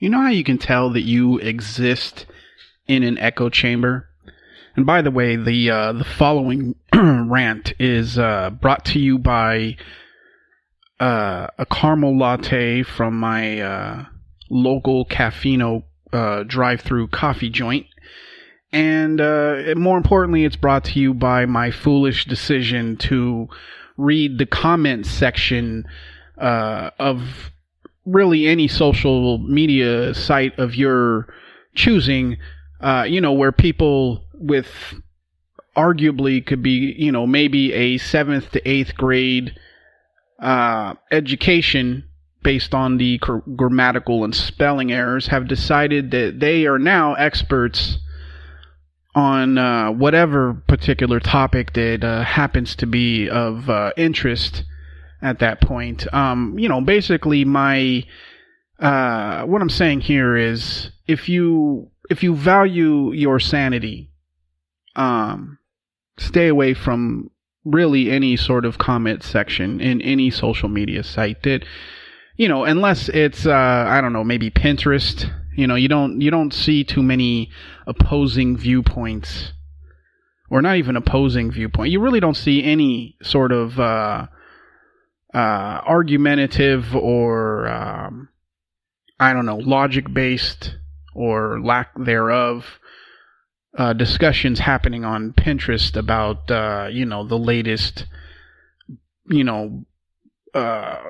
You know how you can tell that you exist in an echo chamber? And by the way, the following rant is brought to you by a caramel latte from my local Caffeino drive-through coffee joint. And more importantly, it's brought to you by my foolish decision to read the comment section of really any social media site of your choosing, where people with arguably could be, maybe a 7th to 8th grade education based on the grammatical and spelling errors have decided that they are now experts on whatever particular topic that happens to be of interest at that point. Basically my what I'm saying here is if you value your sanity, stay away from really any sort of comment section in any social media site that, unless it's maybe Pinterest. You don't see too many opposing viewpoints, or not even opposing viewpoint. You really don't see any sort of argumentative or logic-based or lack thereof discussions happening on Pinterest about the latest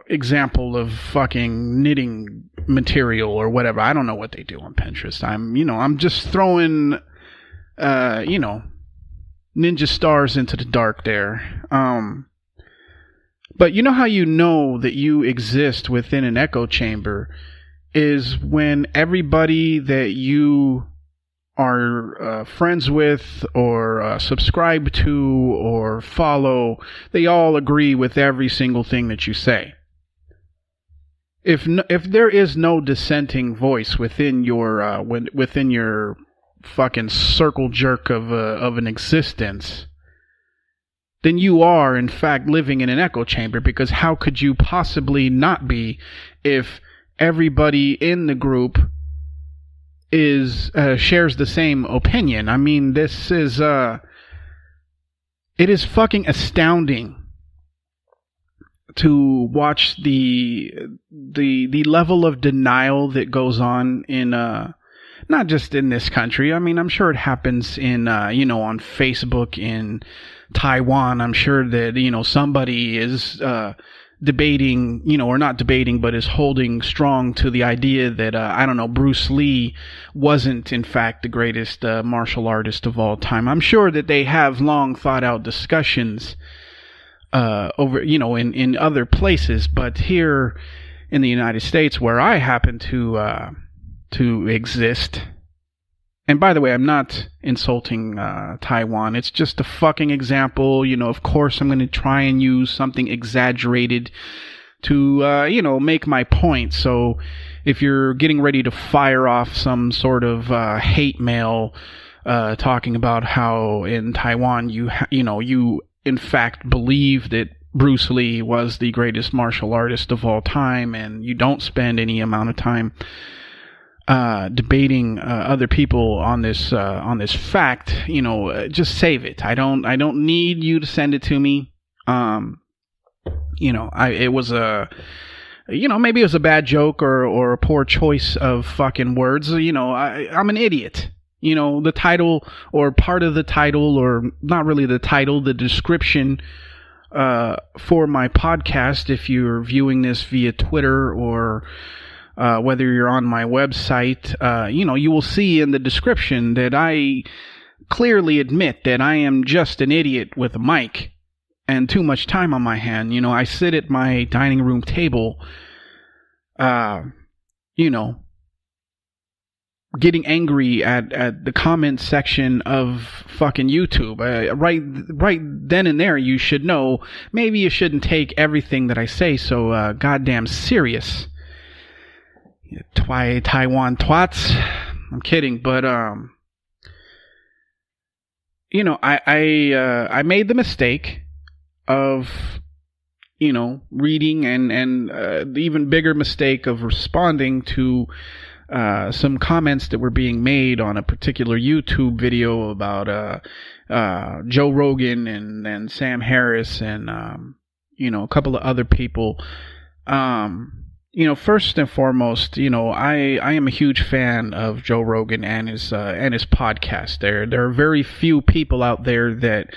example of fucking knitting material or whatever. I don't know what they do on Pinterest. I'm just throwing ninja stars into the dark there. But you know how you know that you exist within an echo chamber is when everybody that you are friends with or subscribe to or follow, they all agree with every single thing that you say. If there is no dissenting voice within your fucking circle jerk of an existence, then you are in fact living in an echo chamber, because how could you possibly not be if everybody in the group shares the same opinion? I mean, this is it is fucking astounding to watch the level of denial that goes on in not just in this country. I mean, I'm sure it happens in on Facebook in Taiwan. I'm sure that somebody is debating, or not debating, but is holding strong to the idea that, Bruce Lee wasn't, in fact, the greatest martial artist of all time. I'm sure that they have long thought out discussions over, in other places, but here in the United States, where I happen to exist. And by the way, I'm not insulting Taiwan. It's just a fucking example. Of course, I'm going to try and use something exaggerated to, make my point. So if you're getting ready to fire off some sort of hate mail talking about how in Taiwan you in fact believe that Bruce Lee was the greatest martial artist of all time, and you don't spend any amount of time debating other people on this fact, just save it. I don't need you to send it to me. It was maybe it was a bad joke or a poor choice of fucking words. I'm an idiot. The title or part of the title, or not really the title, the description for my podcast, if you're viewing this via Twitter or whether you're on my website, you will see in the description that I clearly admit that I am just an idiot with a mic and too much time on my hand. I sit at my dining room table, getting angry at the comment section of fucking YouTube. Right then and there, you should know, maybe you shouldn't take everything that I say so goddamn serious. Taiwan twats. I'm kidding, but I made the mistake of reading and the even bigger mistake of responding to some comments that were being made on a particular YouTube video about Joe Rogan and Sam Harris and a couple of other people. First and foremost, I am a huge fan of Joe Rogan and his podcast. There are very few people out there that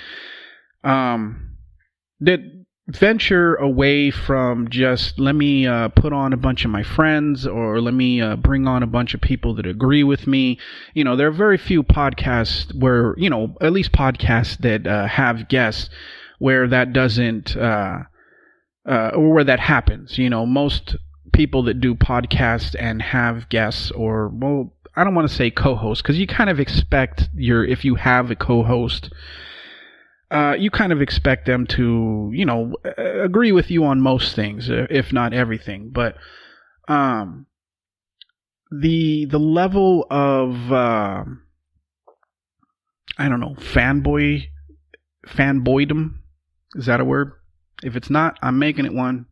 venture away from just let me put on a bunch of my friends or let me bring on a bunch of people that agree with me. There are very few podcasts where, at least podcasts that have guests where that doesn't, or where that happens. Most people that do podcasts and have guests or, well, I don't want to say co-host because you kind of expect if you have a co-host, you kind of expect them to, agree with you on most things, if not everything. But the level of fanboydom, is that a word? If it's not, I'm making it one.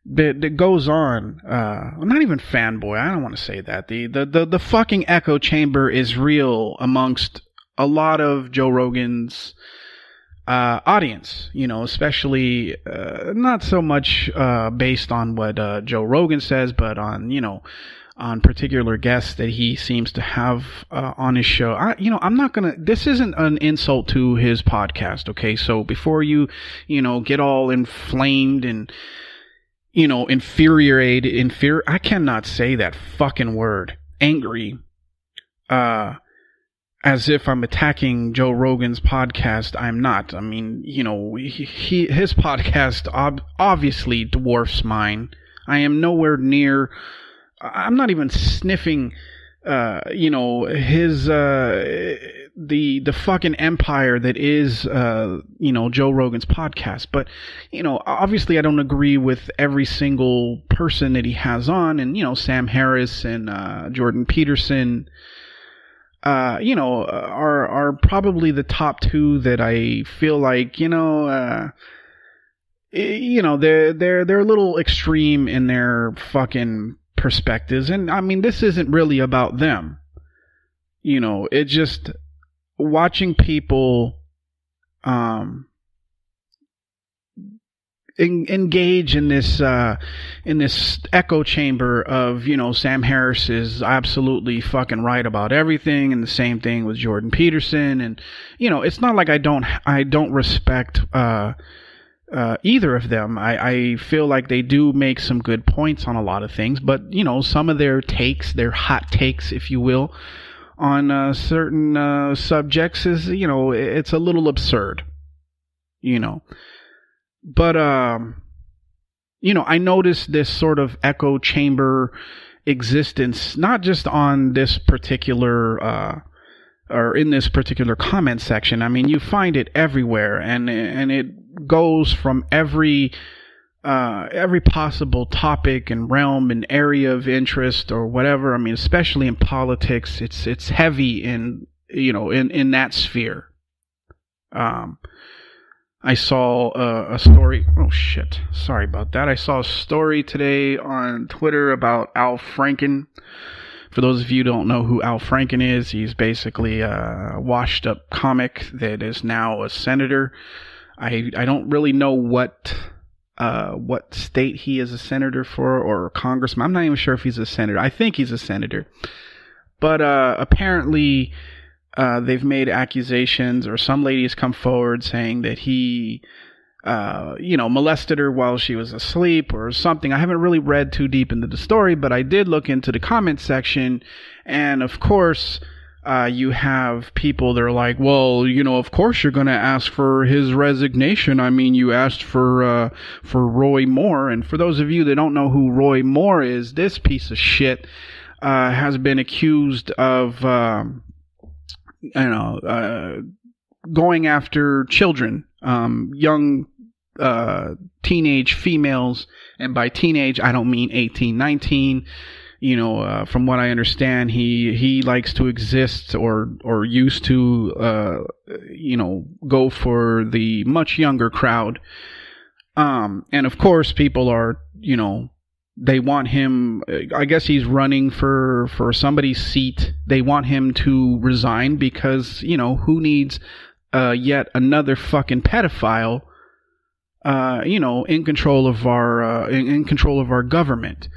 That goes on. Not even fanboy. I don't want to say that. The fucking echo chamber is real amongst a lot of Joe Rogan's audience, especially not so much based on what Joe Rogan says, but on particular guests that he seems to have on his show. I'm not gonna. This isn't an insult to his podcast, okay? So before you get all inflamed and infuriated, I cannot say that fucking word. Angry. As if I'm attacking Joe Rogan's podcast. I'm not. I mean, his podcast obviously dwarfs mine. I am nowhere near. I'm not even sniffing. His the fucking empire that is Joe Rogan's podcast. But obviously I don't agree with every single person that he has on, and Sam Harris and Jordan Peterson. Are probably the top two that I feel like, they're a little extreme in their fucking perspectives. And I mean, this isn't really about them. It's just watching people, engage in this echo chamber of Sam Harris is absolutely fucking right about everything, and the same thing with Jordan Peterson, and it's not like I don't respect either of them. I feel like they do make some good points on a lot of things, but some of their hot takes, if you will, on certain subjects is it's a little absurd, But, I noticed this sort of echo chamber existence, not just on this particular, or in this particular comment section. I mean, you find it everywhere, and it goes from every possible topic and realm and area of interest or whatever. I mean, especially in politics, it's heavy in that sphere. I saw a story. Oh, shit. Sorry about that. I saw a story today on Twitter about Al Franken. For those of you who don't know who Al Franken is, he's basically a washed up comic that is now a senator. I don't really know what state he is a senator for, or a congressman. I'm not even sure if he's a senator. I think he's a senator. But apparently they've made accusations, or some lady has come forward saying that he, molested her while she was asleep or something. I haven't really read too deep into the story, but I did look into the comment section. And of course, you have people that are like, well, of course you're going to ask for his resignation. I mean, you asked for Roy Moore. And for those of you that don't know who Roy Moore is, this piece of shit has been accused of going after children, young teenage females, and by teenage I don't mean 18, 19. From what I understand, he likes to exist or used to go for the much younger crowd. And of course people are they want him, I guess he's running for somebody's seat. They want him to resign because, who needs yet another fucking pedophile, in control of our government.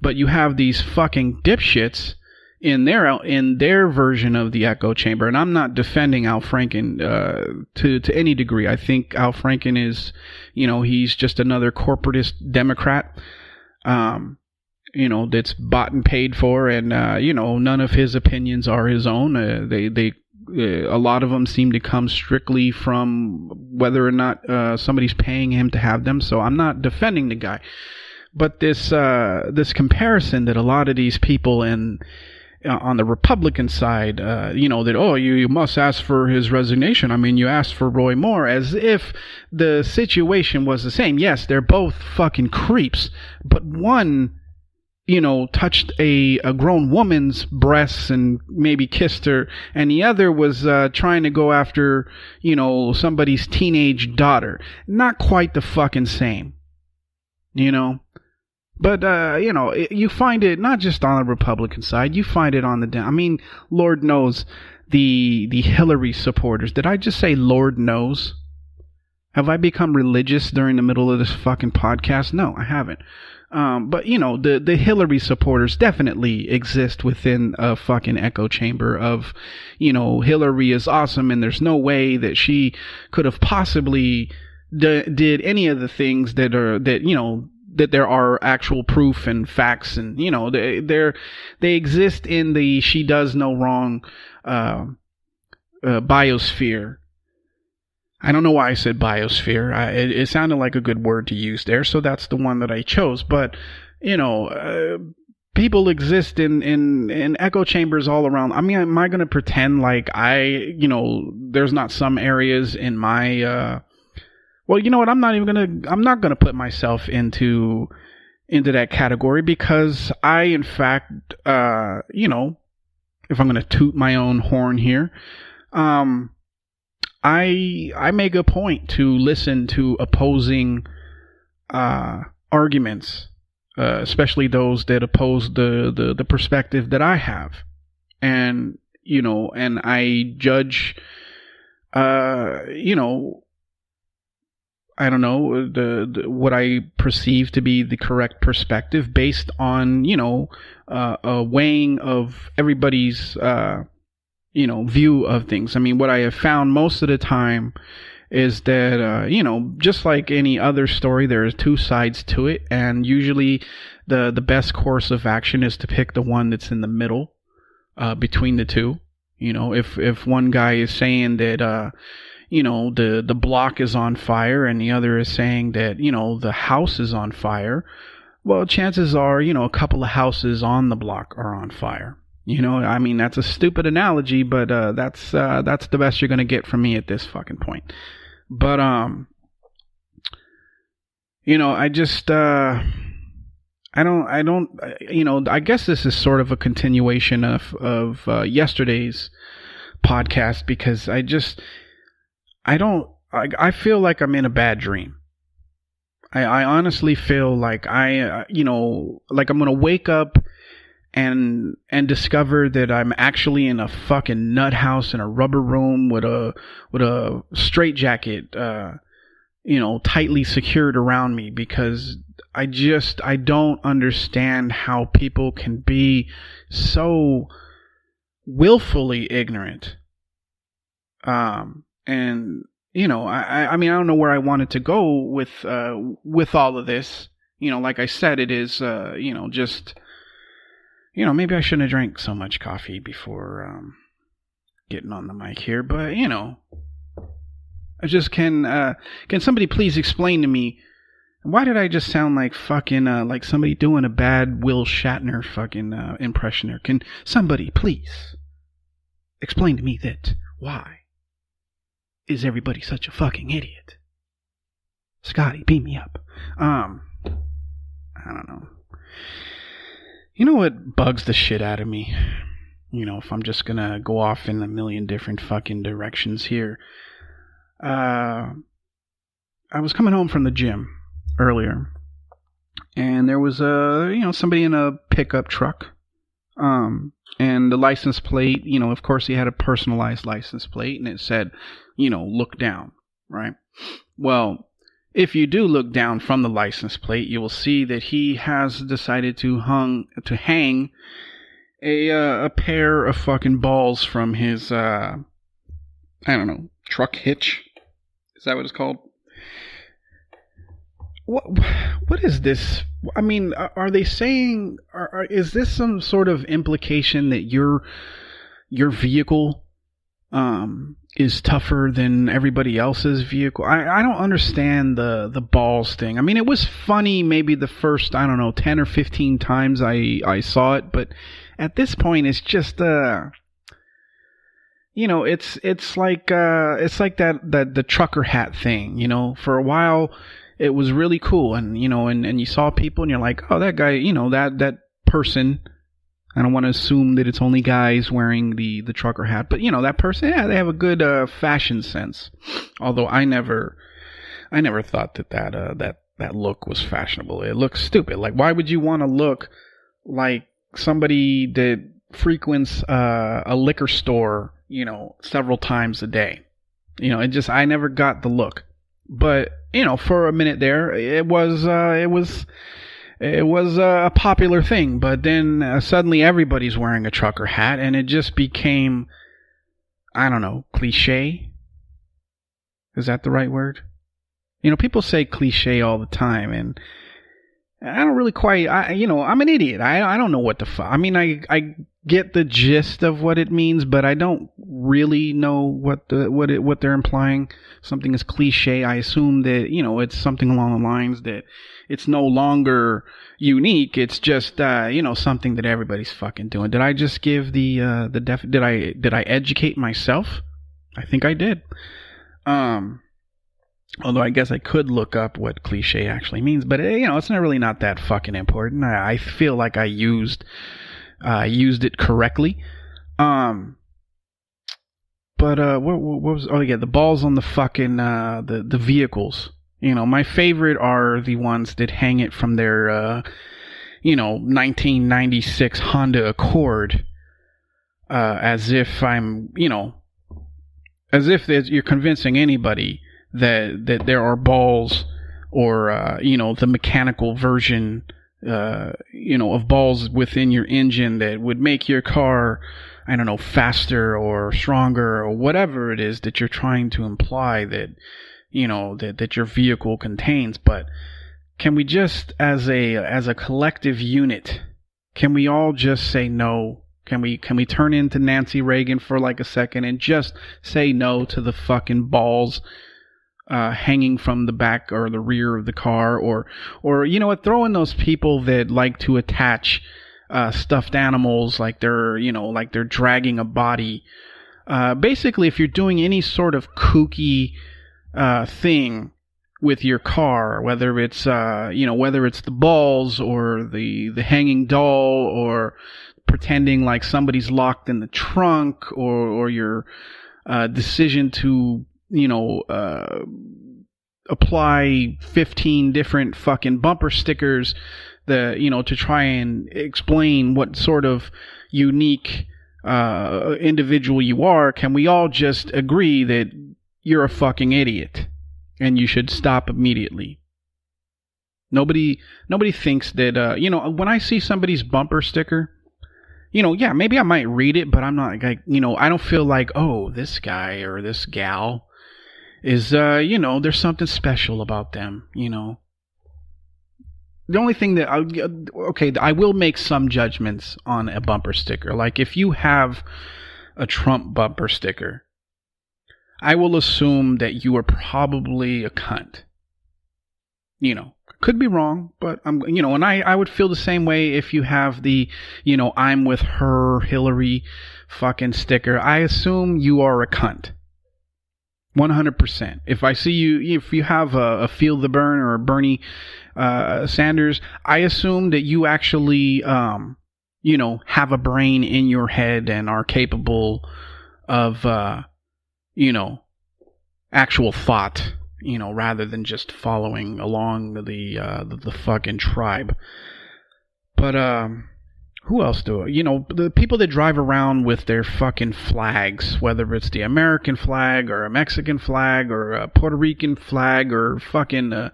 But you have these fucking dipshits in their version of the echo chamber. And I'm not defending Al Franken to any degree. I think Al Franken is, he's just another corporatist Democrat, that's bought and paid for, and none of his opinions are his own. A lot of them seem to come strictly from whether or not somebody's paying him to have them. So I'm not defending the guy, but this comparison that a lot of these people on the Republican side, that, you must ask for his resignation. I mean, you asked for Roy Moore, as if the situation was the same. Yes, they're both fucking creeps, but one, touched a grown woman's breasts and maybe kissed her, and the other was trying to go after, somebody's teenage daughter. Not quite the fucking same, But, you find it not just on the Republican side, you find it on the... Lord knows the Hillary supporters. Did I just say Lord knows? Have I become religious during the middle of this fucking podcast? No, I haven't. But, the Hillary supporters definitely exist within a fucking echo chamber of, Hillary is awesome and there's no way that she could have possibly did any of the things that there are actual proof and facts, and they exist in the she does no wrong biosphere. I don't know why I said biosphere. It sounded like a good word to use there, so that's the one that I chose. But people exist in echo chambers all around. I mean, am I going to pretend like there's not some areas in my well, you know what? I'm not gonna put myself into that category, because I, in fact, if I'm gonna toot my own horn here, I make a point to listen to opposing arguments, especially those that oppose the perspective that I have, and and I judge, I don't know, the what I perceive to be the correct perspective based on, a weighing of everybody's, view of things. I mean, what I have found most of the time is that, just like any other story, there are two sides to it. And usually the best course of action is to pick the one that's in the middle, between the two. If one guy is saying that, the block is on fire, and the other is saying that, the house is on fire, well, chances are, a couple of houses on the block are on fire. That's a stupid analogy, but that's the best you're going to get from me at this fucking point. But, I just, I guess this is sort of a continuation of yesterday's podcast, because I feel like I'm in a bad dream. I honestly feel like like I'm going to wake up and discover that I'm actually in a fucking nut house in a rubber room with a straitjacket, tightly secured around me, because I don't understand how people can be so willfully ignorant. And I don't know where I wanted to go with all of this. Like I said, it is just, maybe I shouldn't have drank so much coffee before getting on the mic here, but I just can somebody please explain to me, why did I just sound like fucking like somebody doing a bad Will Shatner fucking impression there? Can somebody please explain to me that? Why is everybody such a fucking idiot? Scotty, beat me up. I don't know. You know what bugs the shit out of me? If I'm just gonna go off in a million different fucking directions here. I was coming home from the gym earlier, and there was somebody in a pickup truck. And the license plate, of course, he had a personalized license plate, and it said, look down, right? Well, if you do look down from the license plate, you will see that he has decided to hang a pair of fucking balls from his truck hitch. Is that what it's called? What is this? I mean, are they saying? Is this some sort of implication that your vehicle is tougher than everybody else's vehicle? I don't understand the balls thing. I mean, it was funny maybe the first 10 or 15 times I saw it, but at this point it's just it's like that the trucker hat thing. For a while it was really cool, and and you saw people and you're like, oh, that guy, that person. I don't want to assume that it's only guys wearing the trucker hat, but that person, yeah, they have a good fashion sense. Although I never thought that look was fashionable. It looks stupid. Like, why would you want to look like somebody that frequents a liquor store, several times a day? I never got the look. But for a minute there, it was a popular thing. But then suddenly everybody's wearing a trucker hat, and it just became, I don't know, cliche. Is that the right word? People say cliche all the time, and I don't really quite. I'm an idiot. I don't know what the fuck. I mean, I get the gist of what it means, but I don't really know what they're implying. Something is cliche. I assume that it's something along the lines that it's no longer unique. It's just something that everybody's fucking doing. Did I just give did I educate myself? I think I did. Although I guess I could look up what cliche actually means, but it's not that fucking important. I feel like I used it correctly. But what was? Oh yeah, the balls on the fucking the vehicles. My favorite are the ones that hang it from their 1996 Honda Accord, as if you're convincing anybody that there are balls, or the mechanical version of balls within your engine that would make your car, I don't know, faster or stronger or whatever it is that you're trying to imply that that your vehicle contains. But can we just, as a collective unit, can we all just say no? Can we turn into Nancy Reagan for like a second and just say no to the fucking balls hanging from the back or the rear of the car, or throw in those people that like to attach stuffed animals like they're dragging a body. Basically, if you're doing any sort of kooky thing with your car, whether it's the balls or the hanging doll, or pretending like somebody's locked in the trunk, or your decision to apply 15 different fucking bumper stickers to try and explain what sort of unique individual you are. Can we all just agree that you're a fucking idiot and you should stop immediately? Nobody thinks that when I see somebody's bumper sticker, yeah, maybe I might read it, but I'm not like, I don't feel like, oh, this guy or this gal is, there's something special about them, The only thing that, I will make some judgments on a bumper sticker. Like, if you have a Trump bumper sticker, I will assume that you are probably a cunt. Could be wrong, but and I would feel the same way if you have the, I'm with her, Hillary fucking sticker. I assume you are a cunt. 100%. If I see you, if you have a Feel the Burn or a Bernie Sanders, I assume that you actually, have a brain in your head and are capable of, actual thought. rather than just following along the fucking tribe. But who else do it? The people that drive around with their fucking flags, whether it's the American flag or a Mexican flag or a Puerto Rican flag or fucking.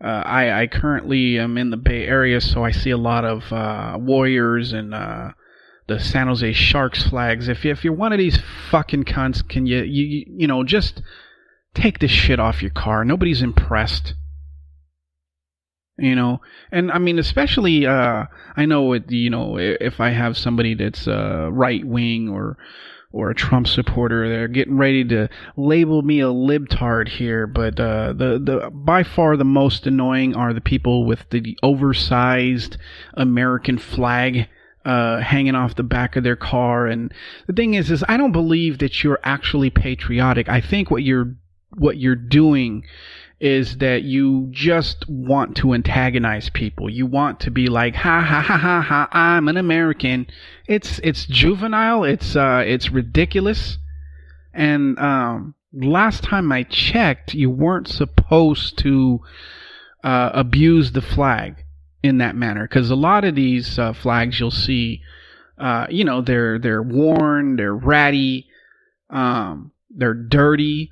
I currently am in the Bay Area, so I see a lot of Warriors and the San Jose Sharks flags. If you're one of these fucking cunts, can you just take this shit off your car? Nobody's impressed. And I mean, especially, I know if I have somebody that's right wing or a Trump supporter, they're getting ready to label me a libtard here. But the by far the most annoying are the people with the oversized American flag hanging off the back of their car. And the thing is I don't believe that you're actually patriotic. I think what you're doing is that you just want to antagonize people. You want to be like, ha ha ha ha ha, I'm an American. It's juvenile. It's ridiculous. And last time I checked, you weren't supposed to abuse the flag in that manner, because a lot of these flags you'll see, they're worn, they're ratty, they're dirty.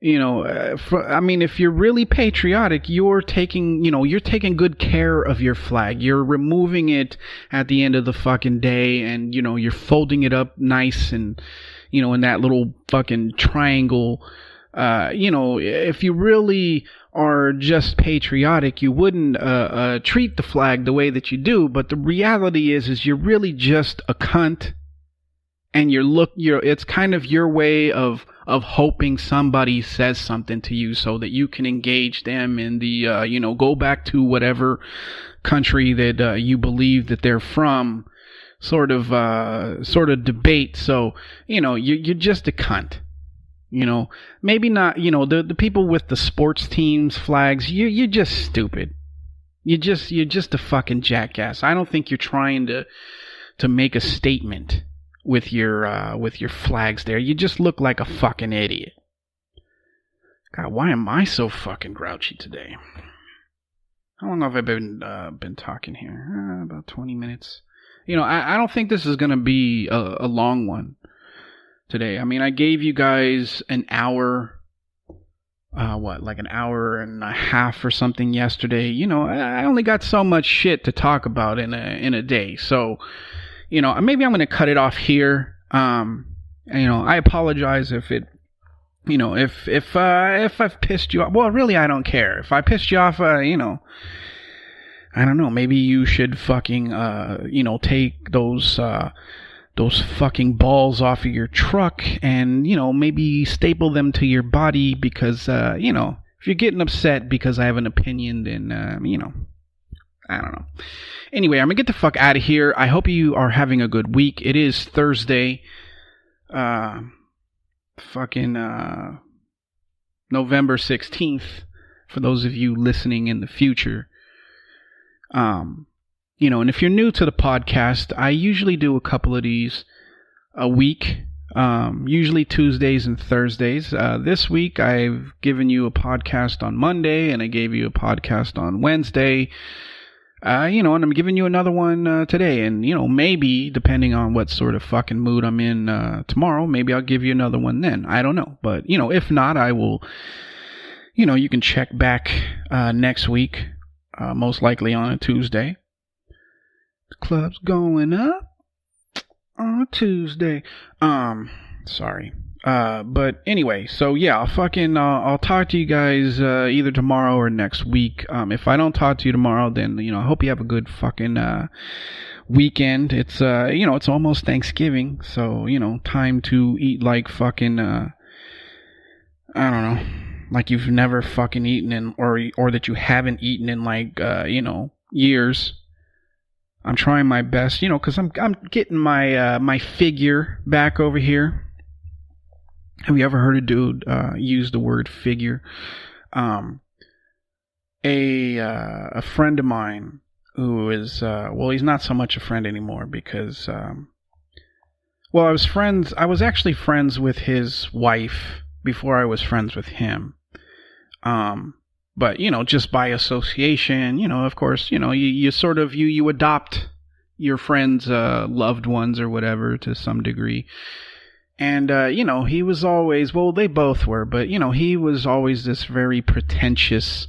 If you're really patriotic, you're taking good care of your flag. You're removing it at the end of the fucking day, and, you're folding it up nice and, in that little fucking triangle. If you really are just patriotic, you wouldn't treat the flag the way that you do. But the reality is you're really just a cunt. And it's kind of your way of hoping somebody says something to you so that you can engage them in the, go back to whatever country that you believe that they're from, sort of debate. So, you're just a cunt. Maybe not, the people with the sports teams flags, you're just stupid. You're just a fucking jackass. I don't think you're trying to make a statement with your flags there. You just look like a fucking idiot. God, why am I so fucking grouchy today? How long have I been talking here? About 20 minutes. I don't think this is gonna be a long one today. I mean, I gave you guys an hour, like an hour and a half or something yesterday. I only got so much shit to talk about in a day, so. Maybe I'm going to cut it off here. I apologize if it, if I've pissed you off. Well, really, I don't care. If I pissed you off, I don't know. Maybe you should fucking, take those fucking balls off of your truck and, maybe staple them to your body because, if you're getting upset because I have an opinion, then, I don't know. Anyway, I'm going to get the fuck out of here. I hope you are having a good week. It is Thursday. November 16th. For those of you listening in the future. And if you're new to the podcast, I usually do a couple of these a week. Usually Tuesdays and Thursdays. This week I've given you a podcast on Monday and I gave you a podcast on Wednesday. And I'm giving you another one today. And, maybe, depending on what sort of fucking mood I'm in tomorrow, maybe I'll give you another one then. I don't know. But, if not, I will, you can check back next week, most likely on a Tuesday. The club's going up on a Tuesday. Sorry. But anyway, so yeah, I'll talk to you guys either tomorrow or next week. If I don't talk to you tomorrow, then I hope you have a good fucking weekend. It's it's almost Thanksgiving, so time to eat like fucking I don't know, like you've never fucking eaten in or that you haven't eaten in like years. I'm trying my best, because I'm getting my figure back over here. Have you ever heard a dude use the word figure? A friend of mine who is he's not so much a friend anymore because I was actually friends with his wife before I was friends with him. But, just by association, of course, you sort of, you adopt your friends' loved ones or whatever to some degree. And, he was always, well, they both were, but, he was always this very pretentious,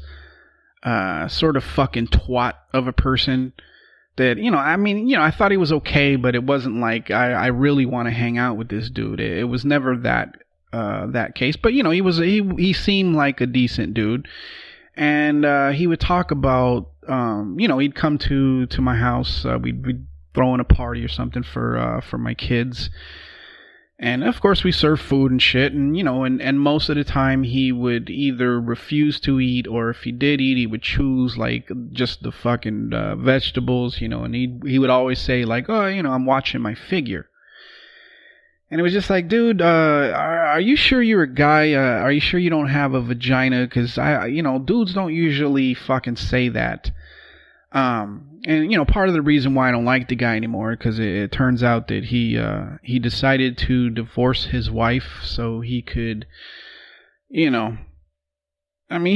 sort of fucking twat of a person that, I thought he was okay, but it wasn't like I really want to hang out with this dude. It was never that case. But, he seemed like a decent dude. And he would talk about, he'd come to my house. We'd throw in a party or something for my kids. And of course we served food and shit. And, and most of the time he would either refuse to eat, or if he did eat, he would choose like just the fucking vegetables, and he would always say like, oh, I'm watching my figure. And it was just like, dude, are you sure you're a guy? Are you sure you don't have a vagina? Because dudes don't usually fucking say that. And part of the reason why I don't like the guy anymore, because it turns out that he decided to divorce his wife so he could, he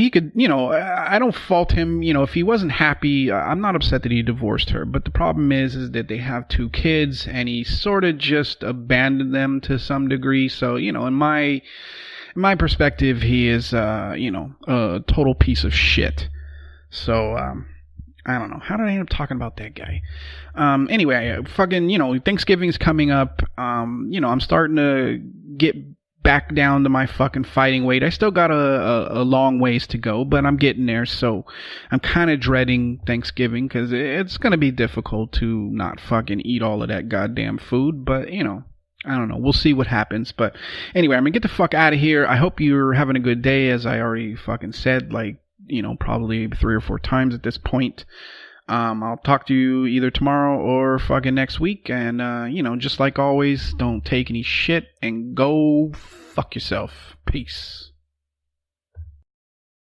could, I don't fault him. If he wasn't happy, I'm not upset that he divorced her. But the problem is that they have 2 kids, and he sort of just abandoned them to some degree. So, in my perspective, he is, a total piece of shit. So, I don't know. How did I end up talking about that guy? Anyway, fucking, Thanksgiving's coming up. I'm starting to get back down to my fucking fighting weight. I still got a long ways to go, but I'm getting there. So I'm kind of dreading Thanksgiving because it's going to be difficult to not fucking eat all of that goddamn food. But, I don't know. We'll see what happens. But anyway, I'm going to get the fuck out of here. I hope you're having a good day, as I already fucking said, like, probably 3 or 4 times at this point. I'll talk to you either tomorrow or fucking next week. And, just like always, don't take any shit and go fuck yourself. Peace.